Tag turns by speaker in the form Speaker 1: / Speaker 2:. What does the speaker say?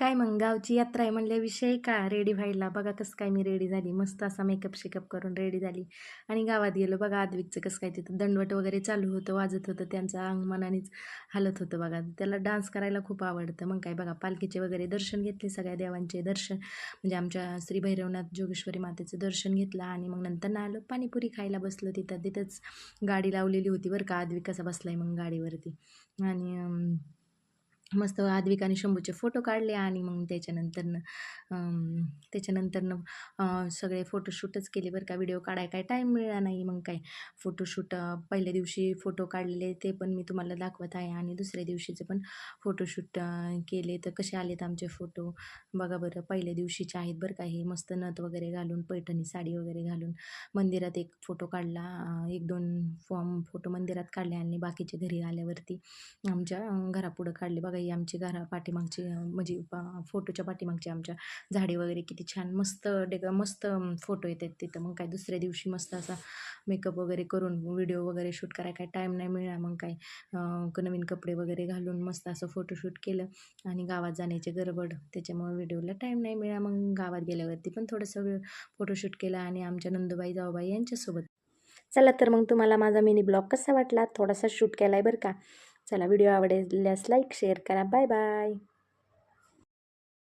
Speaker 1: काय मग गावची यात्रा आहे म्हणल्याविषयी का रेडी व्हायला बघा कसं काय मी रेडी झाली मस्त असा मेकअप शेकअप करून रेडी झाली आणि गावात गेलो बघा आद्विकचं कसं काय तिथं दंडवट वगैरे चालू होतं वाजत होतं त्यांचं अंग मनानेच हलत होतं बघा त्याला डान्स करायला खूप आवडतं मग काय बघा पालखीचे वगैरे दर्शन घेतले सगळ्या देवांचे दर्शन म्हणजे आमच्या श्री भैरवनाथ जोगेश्वरी मातेचं दर्शन घेतलं आणि मग नंतर ना आलो पाणीपुरी खायला बसलो तिथंच गाडी लावलेली होती बरं का आद्विक कसा बसलाय मग गाडीवरती आणि मस्त आद्विक आणि शंभूचे फोटो काढले आणि मग त्याच्यानंतरनं सगळे फोटोशूटच केले बरं का व्हिडिओ काढाय काय टाईम मिळाला नाही मग काय फोटोशूट पहिल्या दिवशी फोटो काढलेले ते पण मी तुम्हाला दाखवत आहे आणि दुसऱ्या दिवशीचे पण फोटोशूट केले तर कसे आलेत आमचे फोटो बघा बरं पहिल्या दिवशीचे आहेत बरं का हे मस्त नथ वगैरे घालून पैठणी साडी वगैरे घालून मंदिरात एक फोटो काढला एक दोन फोटो मंदिरात काढले आणि बाकीचे घरी आल्यावरती आमच्या घरापुढं काढले बघा ही आमची घरा पाठीमागची म्हणजे फोटोच्या पाठीमागची आमच्या झाडे वगैरे किती छान मस्त फोटो येतात तिथं मग काय दुसऱ्या दिवशी मस्त असा मेकअप वगैरे करून व्हिडिओ वगैरे शूट करायला काय टाईम नाही मिळाला मग काय नवीन कपडे वगैरे घालून मस्त असं फोटोशूट केलं आणि गावात जाण्याची गडबड त्याच्यामुळे व्हिडिओला टाईम नाही मिळाला मग गावात गेल्यावरती पण थोडंसं फोटोशूट केलं आणि आमच्या नंदूबाई जाऊबाई यांच्यासोबत चला तर मग तुम्हाला माझा मिनी ब्लॉग कसा वाटला थोडासा शूट केला आहे बरं का चला व्हिडिओ आवडल्यास लाईक शेअर करा बाय बाय